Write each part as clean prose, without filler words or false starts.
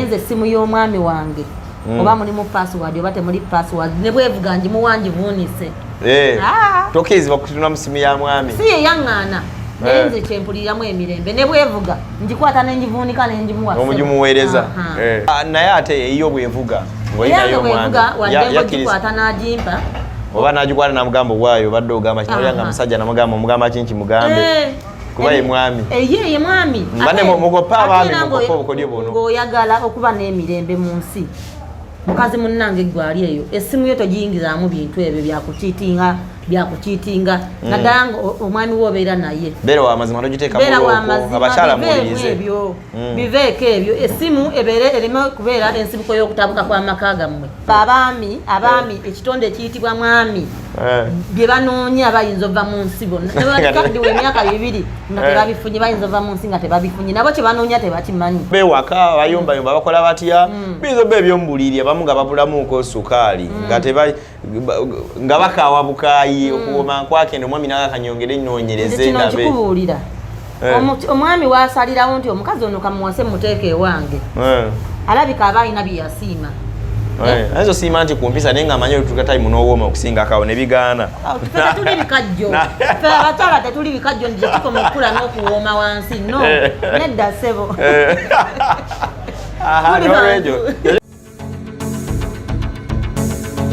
nayenze simu y'omwami wange oba mulimu password oba temuli password ne bwevuga nji muwanji vunise tokezi bakutuna mu simu ya mwami si yaŋŋaana nayenze kyempuliramu emirembe ne bwevuga njikwata nenjivuunika nenjimuwasa omujumuweereza naye ate eyo bwevuga ngoyinayo omwami yakikwata n'agimpa oba n'agikwata n'amugamba waayo obadde ogamba kino yanga musajja namugamba omugamba kinki mugambe kuba ye mwami ye mwami mbane mugopa abaami mugopa obukodyo buno ng'oyagala okuba n'emirembe mu nsi mukazi munnange gwali eyo essimu yo togiyingizaamu bintu ebyo byakukiitinga naddala nga omwami w'obeera naye beera w'amazima togiteeka muloko abakyala muwulirize biveeko ebyo essimu ebeere ereme kubeera ensibuko y'okutabuka kw'amaka gammwe abaami ekitonde ekiyitibwa mwami bye banoonya bayinza ova mu nsi bonna nebakaddiwa emyaka 2 nga tebabifunye bayinza ova mu nsi nga tebabifunye nabo kye banoonya tebakimanyi bewaka bayombayomba bakola batya biyinza oba ebyomubuliri abamu nga babulamuko sukaali nga bakaawa bukaayi okuwoma nkwakende omwami naga kanyongere ennoonyereze ndabe kikubuulira omwami waasalirawo nti omukazi ono kamuwase muteeke ewange alabika aba alina bye yasiima ezo siima nti kumpisa naye nga amanyi olutuuka tayimu n'owooma okusinga akawo ne bigaana tetuli bikajjo fe abakyala tetuli bikajjo nti tekikoma okukula n'okuwooma wansi no nedda ssebo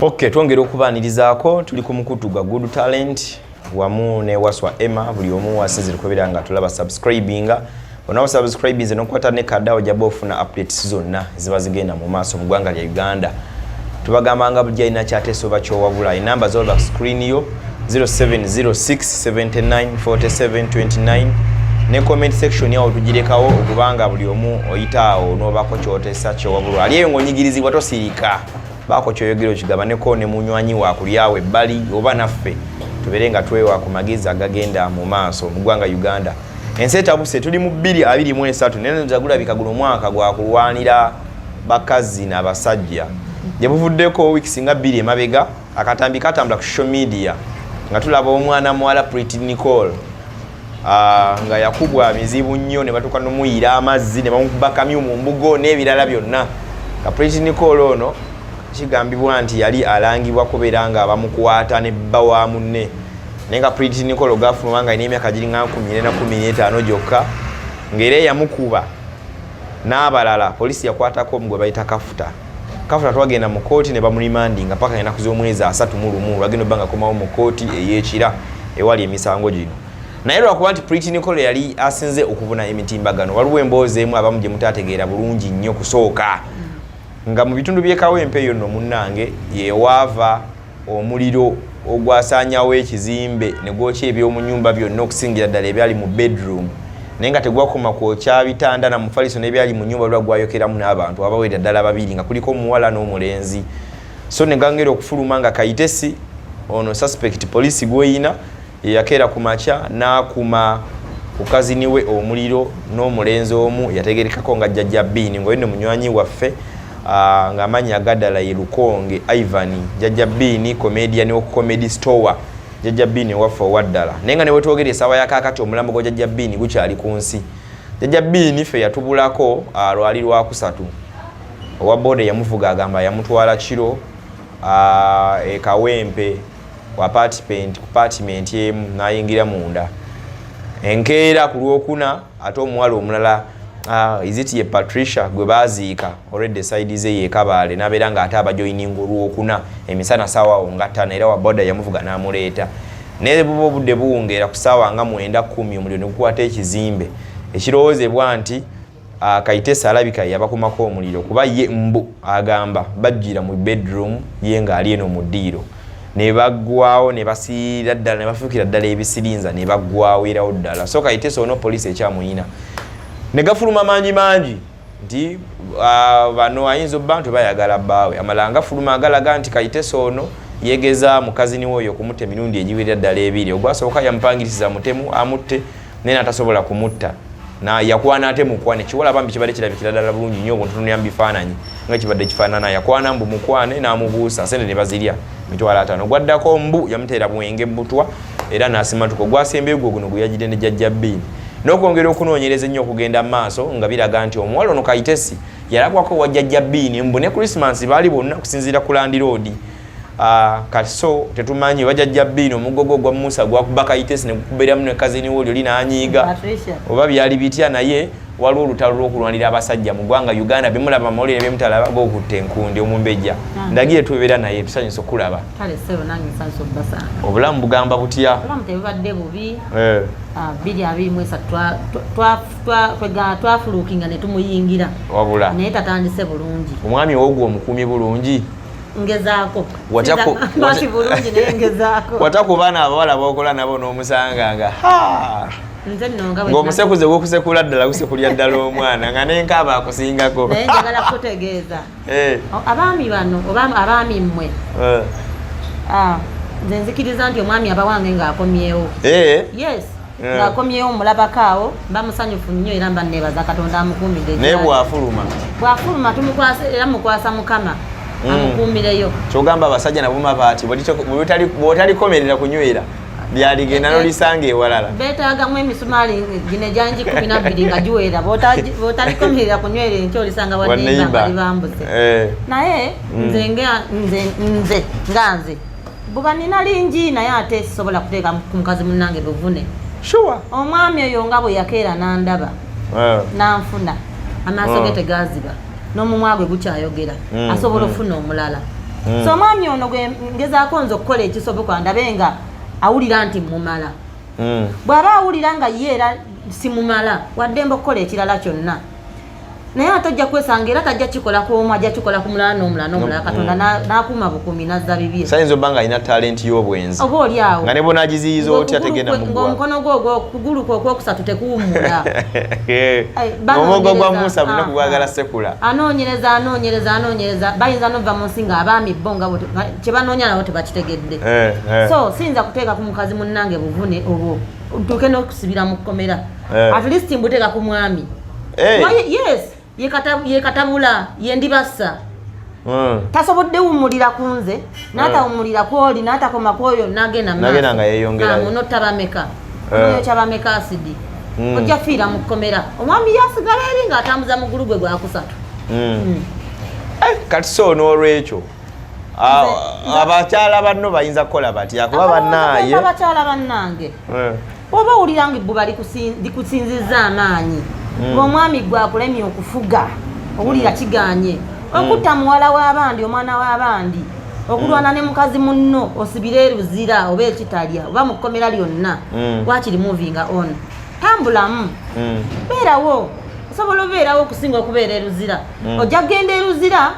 Okay, twongera okubaanirizaako tuli ku mukutu gwa Good Talent wamu ne Waswa Emma buli omu wasinzire kubeera nga tulaba subscribinga onawo subscribing n'okwata ne kaddawo jaba ofuna updates zonna ziba zigenda mu maaso mu ggwanga lya Uganda tubagambanga bujja ina kyateeso bakyowabula enamba zoba screen yo 0706794729 ne comment section yawo tugirekawo okubanga buli omu oyitaawo n'obako kyotesa kyowabulwa aliyeyo ng'onyigirizibwa tosirika bako kyoyogero kigaba neko ne munywanyi wa kulyawe bali oba naffe tuberenga twewa ku magezi agagenda mu maaso mu ggwanga Uganda enseta buse tuli mu 2023 nene njagula bikagula mwaka gwa Okulwaanira bakazi na abasajja yabuvuddeko weeks nga 2 emabega akatambi katambula ku social media nga tulaba omwana muwala Pretty Nicole nga yakubwa mizibu nnyo ne batuka nomuyira amazzi ne bamubakamyu mu mbugo n'ebirala byonna ka Pretty Nicole ono kigambibwa nti yali alangibwa kubeera nga abamukwata ne bbawa munne nenga Pretty Nicole gafuluma nga ine emyaka giringa 14-15 gyokka ng'era yamukuba n'abalala polisi yakwatako omugwe bayita kafuta twagenda mu kooti ne bamulimandinga paka ennaku z'omwezi 31 lwagenda obbanga komawo mu kooti ey'ekira ewali emisango gino naye lwakuba nti Pretty Nicole yali asinze okubuna emitimbagano waliwo emboozi emu abamu gye mutategeera bulungi nnyo kusooka nga mu bitundu by'ekawempe eyo nno munnange yewaava omuliro ogwasaanyawo ekizimbe ne gwokya ebyomunyumba byonna okusingira ddala ebyali mu bedroom naye nga tegwakoma kwokya bitanda na mufaliso n'ebyali mu nyumba lwa gwayokeramu n'abantu abawera ddala 2 nga kuliko omuwala n'omulenzi so ne gangera okufuluma nga kayitesi ono suspect polisi gweyina yakeera ku makya n'akuma ku kazini we omuliro n'omulenzi omu yategerekako nga jjajja Bini ng'oyino munywanyi waffe nga amanya gadala ye Lukonge Ivan jjajja Bini comedian wa comedy store jjajja Bini waffe waddala nenga ne wetwogera esawa yakakati omulambo gwa jjajja Bini gukyali ku nsi jjajja Bini fe yatubulako lwali lwa kusatu owa bode yamuvuga agamba yamutwala kiro ekawempe ku apartment emu n'ayingira munda enkeera ku lwokuna ate omuwala omulala iziti ye Patricia gwe baziika already side ze ye Kabale nabeera nga ate abajoininga olwokuna emisana sawa nga 5 era wa boda yamuvuga n'amuleeta ne bubo budde buwungeera ku sawa nga 9:10 omuliro ne gukwata ekizimbe ekirowoozebwa nti Kayitesa alabika yabakumako omuliro kuba ye mbu agamba bajjira mu bedroom ye nga ali eno mu ddiiro ne baggwawo ne basiira ddala ne bafuukira ddala ebisirinza ne baggwawo erawo ddala so Kayitesa ono poliisi ekyamuyina ne gafuluma mangi nti bano ayinza obbantu bayagala bbaawe amalanga fuluma agalaga nti Kayitesa ono yegeza mukazini woyo kumutta emirundi egiwerera ddala 2 ogwasooka yampangirisiza mutemu amutte naye atasobola kumutta na yakwana ate mukwane kiwala bambi kibadde kirabikira ddala bulungi nnyo obuntunulira mu bifaananyi nga kibadde kifaanana yakwana mbu mukwane n'amubuusa sente ne bazirya mitwalo 5 gwaddako mbu yamuteera bwenge butwa era n'asimatuka ogwasembeyo gwo guno gwe yagidde ne jjajja Bini n'okwongera okunoonyereza ennyo okugenda maaso nga biraga nti omuwala ono Kayitesi yalagwako wajjajja Bini mbu ne Christmas baali bonna kusinziira ku Land Road. Kati so tetumanyi wajjajja Bini omugogo gwa Musa gwakuba kayitesi ne gukubera muno kazini wo oli n'anyiiga oba byali bitya naye waliwo olutalo lw'okulwanira abasajja mu ggwanga Uganda bemulaba mawulire byemutalaba g'okutte enkundi omumbejja Ndagire tubeera naye tusanyusa okulaba. Kale sebo nange nsanyusa obbasanga. Obulamu bugamba butya? Obulamu tebubadde bubi. 2023 twafuluukinga ne tumuyingira. Wabula. Naye tatandise bulungi. Omwami wogwo omukuumye bulungi. Ngezaako. Basi bulungi naye ngezaako. Wataku baana abawala b'okola nabo n'omusanganga. Ng'omusekuze gw'okusekula ddala gusekulya ddala omwana nga n'enkaaba akusingako. Naye njagala kutegeeza. Abaami bano oba abaami mmwe. Nze nzikiriza nti omwami abawange ng'akomyewo. Yes. Ng'akomyewo mulabako awo mba musanyufu nnyo era mba nneebaza Katonda amukuumire. Naye bw'afuluma. Bw'afuluma tumukwasa era mukwasa Mukama. Amukuumireyo. Kyogamba abasajja nabo mabaati bw'otalikomerera kunywera. Byaligenda n'olisanga ewalala. Beetaagamu emisumaali gino egyanji 12 nga giwera bw'otalikomerera kunywera enkya olisanga wadde bali bambuze. Naye nze nga nze buba nina lingi naye ate sisobola kuteeka ku mukazi munnange buvune. Sure. Omwami oyo nga bwe yakeera n'andaba n'anfuna amaaso ge tegaziba n'omumwa gwe gukyayogera asobola okufuna omulala. So omwami ono gwe ngezaako nze okukola ekisoboka ndabe nga awulira nti mumala. Bw'aba awulira nga ye era simumala waddembe okukola ekirala kyonna. Naye atojja kwesanga era tajja kikola ku omu ajja kikola ku mulala n'omulala Katonda n'akuuma bukumi n'azza bibye. Sayinza obba nga alina talenti y'obwenzi. Oba oli awo. Nga ne bonagiziyiza otya tegenda mu ggwa. Ng'omukono gwo kugulu kwo okwokusatu tekuwummula. Omugo gwa Musa buno kugwagala sekula. Anoonyereza bayinza n'ova mu nsi nga abaami bo nga kye banoonya nabo tebakitegedde. So siyinza kuteeka ku mukazi munnange buvune obwo ntuuke n'okusibira mu kkomera. At least mbuteeka ku mwami. Yes. Yekatabula yendibassa. Tasobodde wummulira ku nze n'atawummulira ku oli n'atakoma ku oyo n'agenda nga yeeyongerayo. Muno tabameka. Oyo kyabameka asidi. Ojja fiira mu kkomera. Omwami yasigala eri ng'atambuza mugulu gwe gwakusatu. Kati so n'olwekyo abakyala banno bayinza kukola batya kuba bannaaye. Abakyala bannange oba owulira nga ebbuba likusinzizza amaanyi. Ng'omwami gwe akulemye okufuga owulira kiganye okutta muwala w'abandi omwana w'abandi okulwana ne mukazi munno osibire eruzira oba ekitalya oba mu kkomera lyonna wakiri moving on tambulamu beerawo osobola obeerawo okusinga okubeera eruzira ojja kgenda eruzira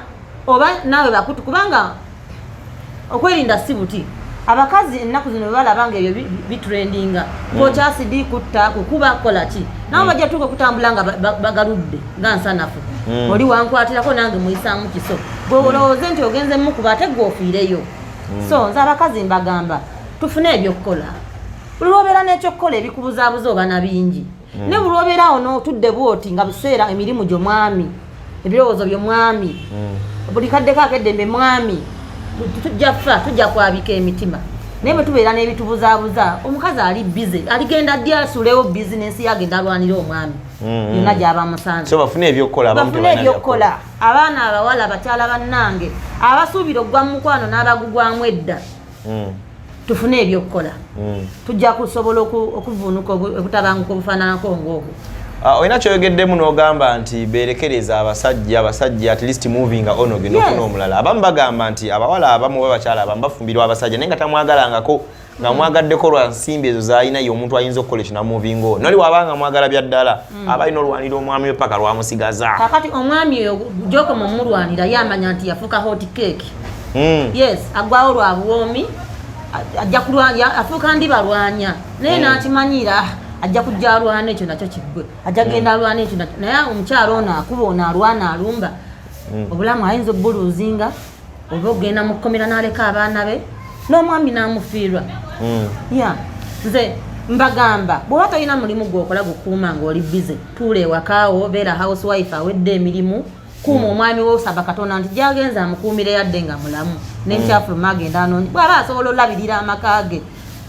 oba naawe bakutu kubanga okwerinda si buti. Abakazi ennaku zino balaba nga ebyo bitrendinga ng'okyasidi kutta kukuba kola ki nabo bajja tuuka okutambula nga bagaludde nga nsanafu oli wankwatirako nange muyisaamu kiso bwe olowooze nti ogenze mukuba ate gwe ofiireyo. So nze abakazi mbagamba tufune ebyokukola buli lwobeera n'ekyokukola ebikubuzaabuza oba na bingi ne buli lwobeerawo n'otudde bwoti nga biseera emirimu gyo mwami ebirowoozo byo mwami buli kaddeko akeddembe mwami tujja kwabika emitima naye bwe tubeera n'ebitubuzaabuza omukazi ali bize aligenda ddi asuulewo bizinensi yagenda alwanira omwami yonna gy'aba musanze. So bafune ebyokukola abaana abawala abakyala bannange abasuubira okugwa mu mukwano n'abagugwamu edda tufune ebyokukola tujja kusobola okuvuunuka obutabanguka obufaananako ng'obwo. Olina kyoyogeddemu n'ogamba nti beerekereza abasajja at least moving on ogenda okufuna omulala. Abamu bagamba nti abawala abamu oba abakyala abamu bafumbirwa abasajja naye nga tamwagalangako nga mwagaddeko lwa nsimbi ezo z'alina ye omuntu ayinza okukola ekyo moving on. Noli wabanga mwagala bya ddala aba alina olwanira omwami we paka lwamusigaza. Kakati omwami oyo gy'okoma omulwanira yamanya nti yafuuka hot cake. Yes, aggwawo lwa buwoomi ajja kulwanya afuuka ndibalwanya naye n'akimanyira ajja kujja alwana ekyo nakyo kiggwe ajja genda alwana ekyo naye omukyalo ono akuba ono alwana alumba obulamu ayinza obbuluuzinga oba okugenda mu kkomera n'aleka abaana be n'omwami n'amufiirwa. Nze mbagamba bw'oba tolina mulimu gw'okola gukuuma ng'oli bize tuula ewakaawo beera housewife awedde emirimu kuuma omwami we osaba Katonda nti gy'agenza amukuumire yadde nga mulamu n'enkyafuluma agenda anoonya bw'aba asobola olabirira amaka ge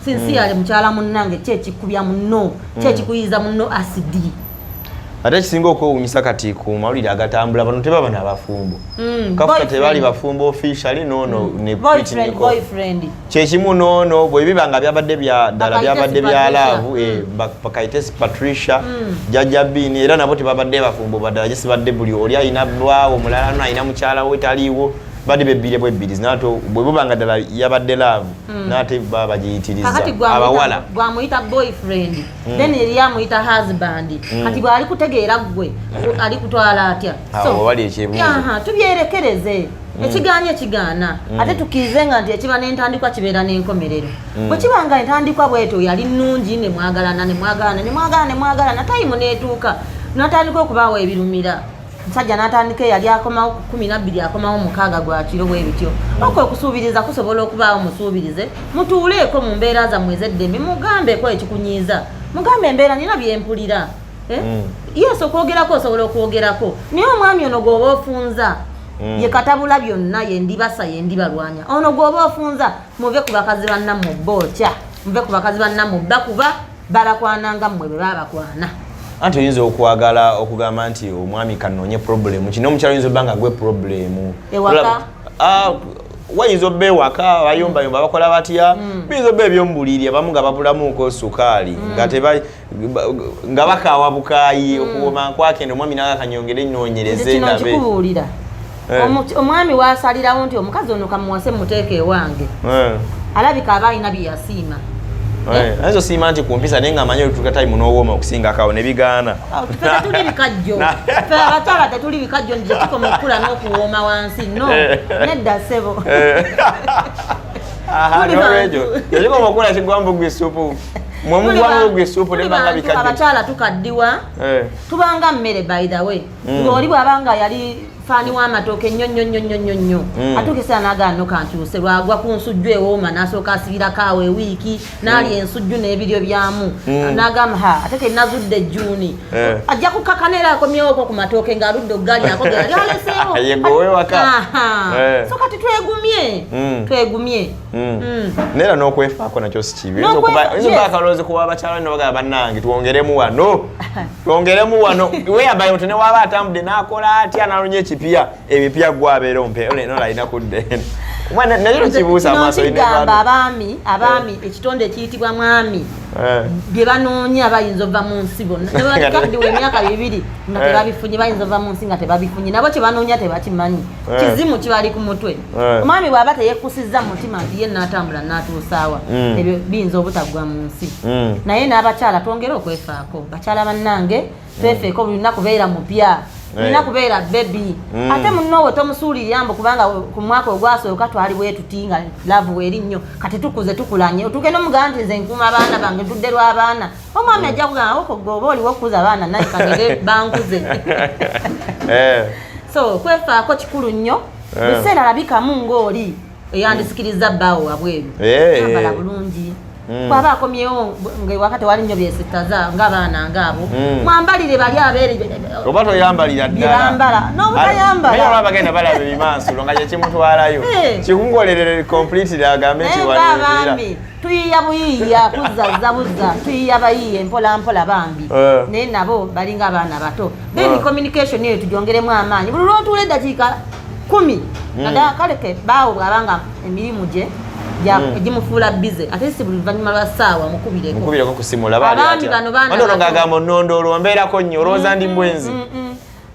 sinsi yali mukyala munnange kyekikubya munno kyekikuyiza munno asidi. ate kisinga okwewuunyisa kati ku mawulire agatambula bano tebaba n'abafumbo kafuka tebali bafumbo officially nono ne boyfriend kyekimu nono bwe biba nga byabadde bya ddala byabadde bya laavu Pakaite Patricia Jajja Bini era nabo tebabadde bafumbo baddala gye sibadde buli oli ayina bwawo mulala no ayina mukyala we taliiwo badde bebbire bwebbiri nato bwe buba nga ddala yabadde laavu nate baba bagiyitiriza abawala gwamuyita boyfriend then eri amuyita husband kati bwali kutegeera gwe ali kutwala atya so wali ekyebuuzo tubyerekereze ekigaanye kigaana ate tukizenga nti ekiba n'entandikwa kibeera n'enkomerero bwe kiba nga entandikwa bwetyo yali nnungi ne mwagalana tayimu n'etuuka natandika okubaawo ebirumira musajja n'atandika yali akomawo 12 akomawo 6 gwa kiro bwe bityo okusuubiriza kusobola okubaawo musuubirize mutuuleeko mu mbeera zammwe ez'eddembe mugambeko ekikunyiiza mugambe embeera nina byempulira yes okwogerako osobola okwogerako naye omwami ono gw'oba ofunza ye katabula byonna yendibasa yendibalwanya ono gw'oba ofunza muve ku bakazi bannammwe bookya muve ku bakazi bannammwe bakuba balakwananga mmwe bwe babakwana anti oyinza okwagala okugamba nti omwami kanoonye problemu kino omukyalo oyinza obba nga gwe problemu ewaka wayinza obba ewaka bayombayomba bakola batya biyinza obba ebyomubuliri abamu nga babulamuuko sukaali nga bakaawa bukaayi okuwoma nkwakenda omwami naga kanyongere nnoonyereze nabe omwami waasalirawo nti omukazi ono kamuwase muteeka ewange alabika aba alina byeyasiima Ezo siima nti kumpisa naye nga amanyi olutuuka tayimu n'owooma okusinga akawo ne bigaana. Tetuli bikajjo. Ffe abakyala tetuli bikajjo nti tekikoma okukula n'okuwooma wansi. No, nedda ssebo. N'olwekyo tekikoma okukula kigwambu gw'essupu. Mwe mugwamu gw'essupu ne banga bikajjo. Abakyala tukaddiwa. Tubanga mmere by the way. Ng'oli bw'abanga yali fani w'amatooke nnyo atuukisa n'agaano kankyuse lwagwa ku nsujju ewooma n'asooka asibirako awo ewiiki n'alya ensujju n'ebiryo byamu n'agamba ate ke nazudde Juni ajja kukakanera akomyewoko ku matooke ng'aludde okugalyako ge yali aleseewo yegowe waka so kati twegumye neera n'okwefaako nakyo si kibi oyinza akaloozi kuba abakyala nno bagamba bannange twongeremu wano weyabayo nti ne waaba atambudde n'akola atya n'alonye ekipya ebipya gwabeera ompe neno alina kudde nayo kibuusa amaaso abaami ekitonde ekiyitibwa mwami bye banoonya bayinza ova mu nsi bonna nebakaddiwa emyaka 2 nga tebabifunye bayinza ova mu nsi nga tebabifunye nabo kye banoonya tebakimanyi kizimu kibali ku mutwe omwami bw'aba teyekkusizza mu mutima nti ye n'atambula n'atuusaawa ebyo biyinza obutaggwa mu nsi naye n'abakyala twongere okwefaako bakyala bannange twefeeko buli lunaku beera mupya nina kubeera baby ate munnowe tomusuulirira mbu kubanga ku mwaka ogwasooka twali bwe tutinga laavu eri nnyo kati tukuze tukulanye otuuke n'omugamba nti nze nkuuma abaana bange tudde lw'abaana omwami ajja kugamba okogooba oliwo okukuza abaana naye kagere bankuze so kwefaako kikulu nnyo biseera labikamu ng'oli eyandisikiriza bbaawo wabweru ambala bulungi kwaba akomyewo ng'ewaka tewali nnyo byesittaza ng'abaana ng'abo mwambalire bali abeere oba toyambalira ddala n'obutayambala naye abagenda balaba ebimansulo nga kyekimutwalayo kikungolerere completely agambe nti waliabaami tuyiya buyiiya kuzazza buzza tuyiya bayiiya empolampola bambi naye nabo balinga abaana bato then communication eyo tugyongeremu amaanyi buli lw'otuula eddakiika 10 naddala kaleke baawo bw'abanga emirimu gye egimufuula bize ate si buli luvannyuma lwa ssaawa mukubireko kusimula abaami bano baana ngagamba onnondolo mbeerako nnyo olowooza ndi mbwenzi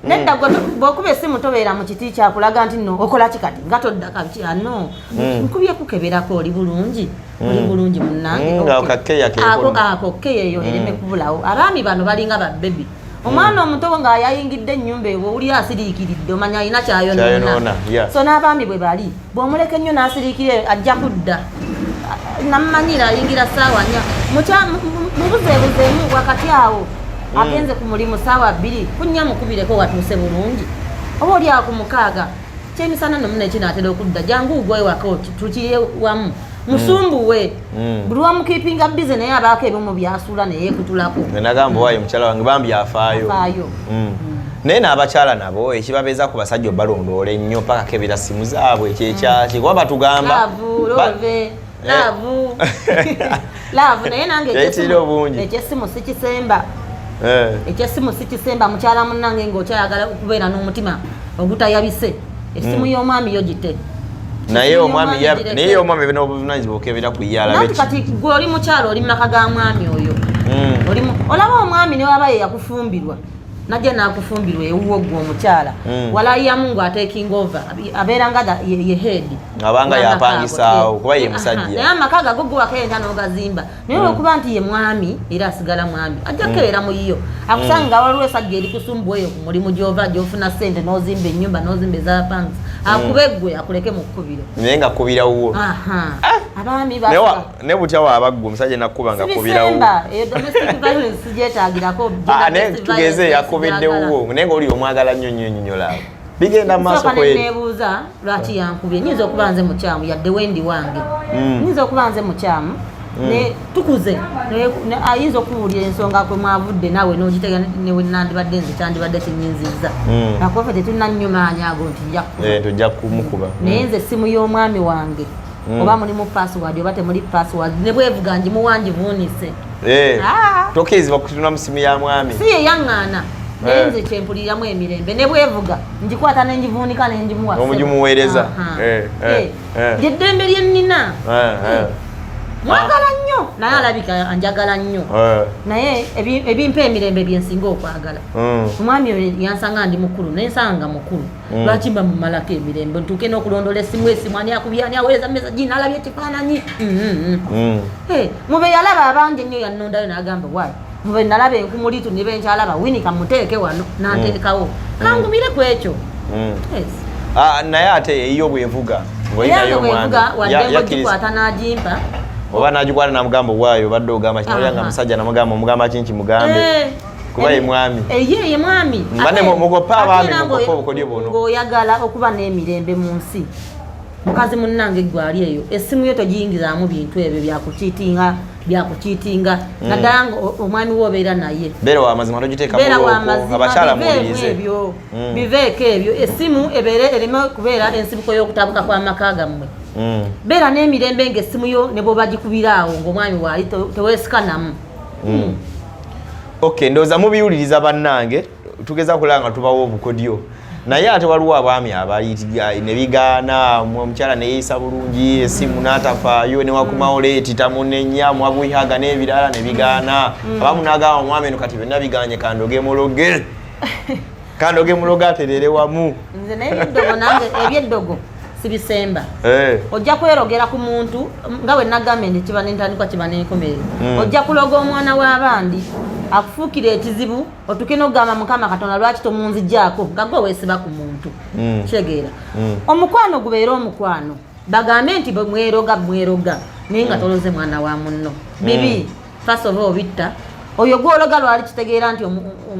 nedda bw'okuba essimu tobeera mu kiti kyakulaga nti no okola kikati nga todda kakyano nkubye kukeberako oli bulungi munnange ako keyeyo ereme kubulawo abaami bano balinga babbebi omwana omuto ng'ayayingidde ennyumba ewo owulira asiriikiridde omanya alina kyayonoona so n'abaami bwe bali bw'omuleka ennyo n'asiriikire ajja kudda nammanyira ayingira ssaawa 4 mubuzeebuzeemu wakati awo agenze ku mulimu ssaawa 2 kunnya mukubireko watuuse bulungi oba oli awo ku 6 kyemisana nomuna ekinaatera okudda jangu ugwe ewaka tukirye wamu musumbuwe buli wamukiipinga bize naye abaako ebimu byasuula neyeekutulako nagamba waayo mukyala wange bambi afaayo naye n'abakyala nabo ekibabeeza ku basajja obalondoola ennyo paka kebera simu zaabwe ekyekyaki kuba batugamba laavu naye nange ekiro obungi ekyessimu sikisemba ekyessimu sikisemba mukyala munnange ng'okyayagala okubeera n'omutima ogutayabise essimu y'omwami yo gite naye omwami bino obuvunanyizibwa okebera kuyala nati kati gwe oli mukyalo oli mumaka ga mwami oyo olaba omwami ne waba ye yakufumbirwa najja n'akufumbirwa ewuwo gwe omukyala walayiyamu ngu ateking over abeera nga ye head abanga yapangisaawo kuba ye musajja naye amaka gago gowakenda n'ogazimba naye olwokuba nti ye mwami era asigala mwami ajja kukeera mu yiyo akusanga waliwo esajja eri kusumbuwa eyo ku mulimu gy'ova gy'ofuna ssente n'ozimba ennyumba n'ozimba ezapangisa akube gwe akuleke mu kkubiro naye nga kkubira wuwo abaami ne butya waaba ggwe omusajja nakkuba nga kkubira wuwo eyo domestic violence sigyetaagirako tugeze yakubidde wuwo naye ngaoli omwagala nnyo nnyo nnyo laawo bigenda mu maaso kweri nebuuza lwaki yankubye nyinza okuba nze mukyamu yadde wendi wange nyinza okuba nze mukyamu ne tukuze ayinza okuwulira ensonga kwe mwavudde nawe n'ogitega newe nandibadde nze kyandibadde kinyinziza akofe tetulina nnyo maanyi ago nti tujja kumukuba naye nze essimu y'omwami wange oba mulimu password oba temuli password ne bwevuga njimuwa ngivuunise tokirizibwa kutuna mu simu ya mwami si ye yaŋŋaana naye nze kyempuliramu emirembe ne bwevuga njikwata nenjivuunika nenjimuwa omugumuweereza lyeddembe lyennina mwagala nnyo naye alabika anjagala nnyo naye ebimpa emirembe byensinga okwagala omwami oyo yansanga ndi mukulu nensanga mukulu lwaki mba mumalako emirembe ntuuke n'okulondola essimu ani akubye ani aweereza mesaji nalabye ekifaananyi mube yalaba abangi ennyo yannondayo n'agamba waayi mube nalaba enkumulitu ne benkyalaba winika muteeke wano nanteekawo kangumire ku ekyo naye ate eyo bwevuga bwevuga waddengo gikwata n'agimpa oba nagikwata namugamba waayo obadde ogamba kinoyanga musajja namugamba kinki mugambe kuba ye mwami ye mwami bane mugopa abaami mugopa obukodyo buno ng'oyagala okuba n'emirembe mu nsi mukazi munnange gwali eyo essimu yo togiyingizaamu bintu ebyo byakukiitinga naddala nga omwami woobeera naye beera wamazima togiteekamu abakyala muwulirize ebyo biveeko ebyo essimu ebeere ereme kubeera ensibuko y'okutabuka kw'amaka gammwe beera n'emirembe ng'essimu yo ne bwe bagikubiraawo ng'omwami waali teweesikanamu ndowooza mubiwuliriza bannange tugeza kulaba nga tubawo obukodyo naye ate waliwo abaami abayitiga ne bigaana omukyala neyeeyisa bulungi essimu n'atafaayo ne wakumawo leeti tamunenya mwabuihaga n'ebirala ne bigaana abamu n'agamba omwami eno kati byonna biganye kandoge muloge aterere wamu nze n'ebiddogo nange ebyeddogo sibisemba ojja kwerogera ku muntu nga bwe nagambye nti kiba n'entandikwa kiba n'enkomerero ojja kuloga omwana w'abandi akufuukira ekizibu otuke n'okugamba mukama katonda lwaki tomunzijjaako nga gwe weesiba ku muntu kitegeera omukwano gubeera omukwano bagambe nti mweroga naye nga toloze mwana wa munno bibi first of all obitta oyo gwologa lwali kitegeera nti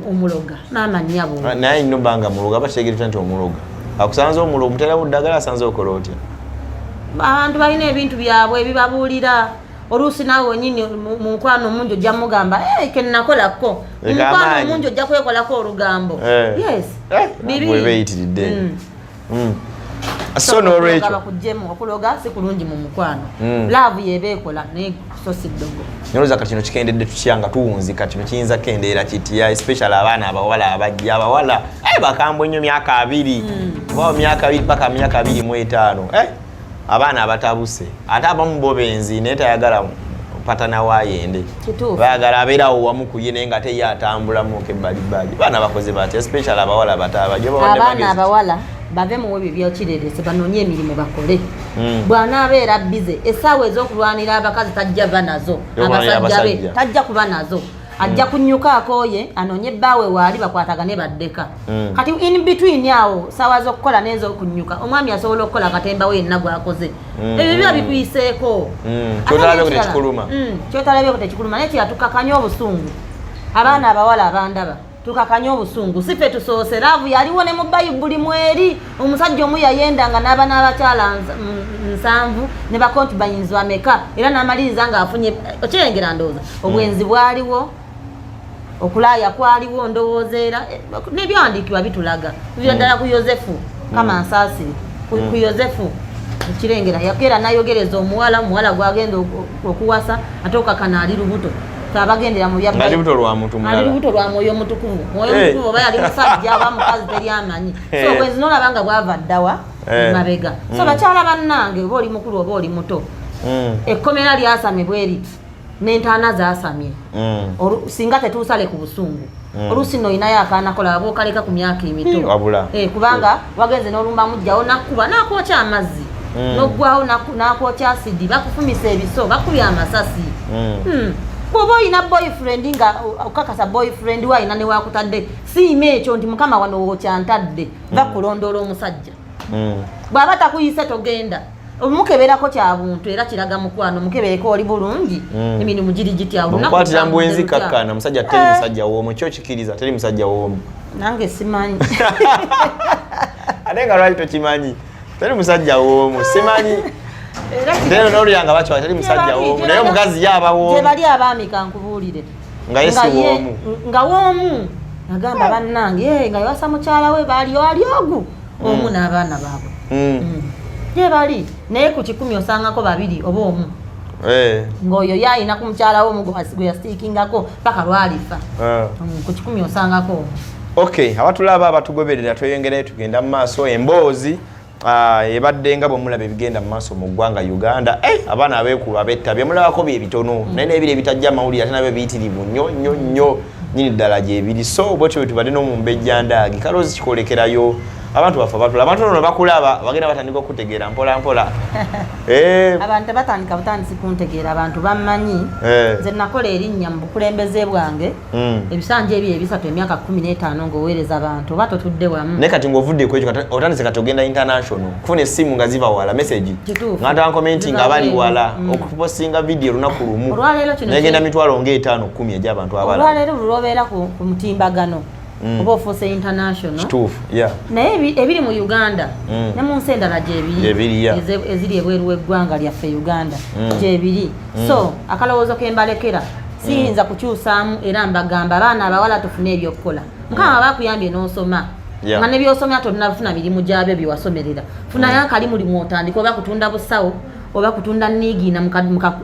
omuloga n'amannya bo naye nnyo banga muloga bakitegeera nti omuloga akusanze omuloga omutera buddagala asanze okola otya abantu balina ebintu byabwe ebibabuulira oluusi naawe wenyini mu mukwano omungi ojja mugamba kenakolako mu mukwano omungi ojja kwekolako olugambo yes bwe beeyitiridde so n'olwekyo bakuggyemu okuloga si kulungi mu mukwano laavu yebeekola naye so si ddogo noloza kati kino kikendedde tukyanga tuwunzika kino kiyinza kendeera kiti especially abaana abawala abajja abawala bakambwe nnyo myaka 2 oba myaka 2 paka myaka 25 abaana abatabuse ate abamu bo benzi naye tayagala patana wayende bayagala abeerawo wamu ku ye naye nga teye atambulamu kebbalibbali baana bakoze bati especially abawala abaana abawala bave mu webyo byokirerese banoonye emirimu bakole bw'anaabeera bize essaawa ez'okulwanira abakazi tajja va nazo abasajja be tajja kuba nazo ajja kunyuka akooye anoonye bbaawe waali bakwatagane baddeka kati in between awo saawa z'okukola n'ez'okunyuka omwami asobola okukola akatemba we yenna gwakoze ebyo biba bikuyiseeko kyotalabyeeko tekikuluma naye kiratukakanya obusungu abaana abawala abandaba tukakanya obusungu sife tusoose laavu yaliwo ne mu bayibuli mweri omusajja omu yayendanga n'aba n'abakyala 7 ne bakontibanyinzi bameka era n'amaliriza ng'afunye okirengera ndowooza obwenzi bwaliwo okulaaya kwaliwo ndowoozeera n'ebyawandiikibwa bitulaga tuvira ddala ku yozefu kamansaasiri ku yozefu ekirengera yakeera nayogereza omuwala gwagenda okuwasa ate okakana ali lubuto abagendera mu bya ngali buto lwa muntu mulala ali buto lwa moyo mutukuvu oba yali musajja aba mukazi teri amanyi so bwe zino labanga bwava ddawa mabega so bakyala bannange oba oli mukulu oba oli muto ekkomera lyasamye bweriti n'entaana zaasamye singa tetuusale ku busungu oluusi nno olinayo akaana kola aba okaleka ku myaka emito kubanga wagenze n'olumba mujjawo nakkuba nakwokya amazzi n'oggwawo nakwokya asidi bakufumisa ebiso bakubya amasasi bw'oba olina boyfriend nga okakasa boyfriend we alina ne wakutadde siima ekyo nti mukama wano wokyantadde bakulondoola omusajja bw'aba takuyise togenda omukeberako kya buntu era kiraga mukwano mukebereko oli bulungi emirimu giri gitya olunakukwatira mbwenzi kakkana musajja teri musajja w'omu kyo kikiriza teri musajja w'omu nange simanyi ate nga lwaki tokimanyi teri musajja w'omu simanyi teno n'oluyanga bakyo teri musajja w'omu naye omukazi yaaba w'omu gye bali abaami kankubuulire nga yesi w'omu nga w'omu agamba bannange nga yewasa mukyala we baali ali ogu omu n'abaana baabwe gye bali naye ku 10 osangako 2 oba omu ng'oyo yalina ku mukyala we omu gwe yasiikingako paka lwalifa ku 10 osangako omu okay abatulaba abatugoberera tweyongerayo tugenda mu maaso emboozi ebadde nga bwemulaba ebigenda mu maaso mu ggwanga Uganda abaana abeekulu abetta byemulabako bye bitono naye n'ebiri ebitajja amawulire ate nabyo biyitirivu nnyo nyini ddala gyebiri so bwetyo tubadde n'omumbejja Ndagi kaloozi kikolekerayo abantu bafa batula abantu no bakulaba bagenda batandika okutegeera mpola mpola abantu batandika butandisi kuntegeera abantu bammanyi nze nakola erinnya mu bukulembeze bwange ebisanja ebyo ebisatu emyaka 15 ng'oweereza abantu oba totudde wamu naye kati ng'ovudde ku ekyo otandise kati ogenda international kufuna essimu nga ziva wala message ng'ata commenting abali wala okupostinga video lunaku lumu negenda mitwalo ng'etaano 10 egy'abantu abala olwaleero lulwobeera ku mutimbagano oba ofuuse international kituufu naye ebiri mu Uganda ne mu nsi endala gyebiri eziri ebweru w'eggwanga lyaffe Uganda gyebiri so akalowoozo ke mbalekera siyinza kukyusaamu era mbagamba abaana abawala tufune ebyokukola mukama bakuyambye n'osoma nga ne byosomya tonnafuna mirimu gyabyo byewasomerera funayo akali mulimu otandika oba kutunda busawo oba kutunda niigiina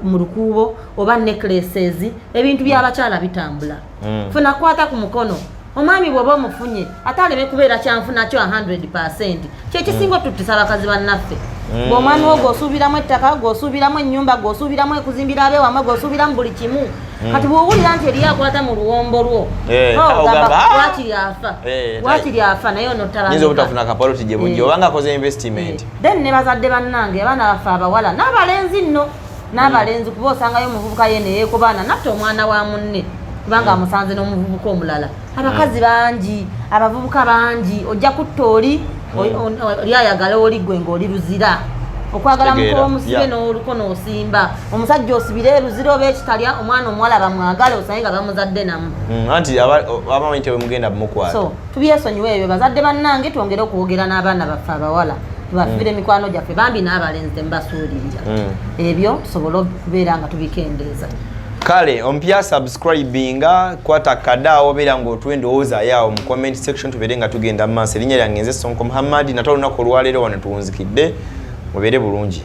mu lukuubo oba necklaces ebintu by'abakyala bitambula funa kwata ku mukono omwami bw'oba omufunye ate aleme kubeera kyanfuna kyo 100% kyekisinga tutisa abakazi bannaffe bw'omwami wo gw'osuubiramu ettaka gw'osuubiramu ennyumba gw'osuubiramu ekuzimbira abeewamwe gw'osuubiramu buli kimu kati bw'owulira nti eriyo akwata mu luwombo lwo ogamba wakiri afa naye onotayinza obutafuna kapaloti gye bujja obanga akoze investment then ne bazadde bannange abaana baffe abawala n'abalenzi nno n'abalenzi kuba osangayo omuvubuka ye neyeekubaana natta omwana wa munne kubanga amusanze n'omuvubuka omulala abakazi bangi abavubuka bangi ojja kutta oli lyayagala oli gwe ng'oli luzira okwagala mukola omusibe n'oluko n'osimba omusajja osibire eruzira oba ekitalya omwana omuwala bamwagale osange nga bamuzadde namu anti abamanyi tewe mugenda bumukwata so tubyesonyiwa ebyo bazadde bannange twongere okwogera n'abaana baffe abawala tubafiire emikwano gyaffe bambi n'abalenzi temubasuulirira ebyo tusobole okubeera nga tubikendeeza kale ompya subscribinga kwata kadaawo beera ng'otwendowooza yawo mu comment section tubeere nga tugenda mu maaso erinnya lyange nze Sonko Muhammad natalo lunaku olwaleero wano tuwunzikidde mubeere bulungi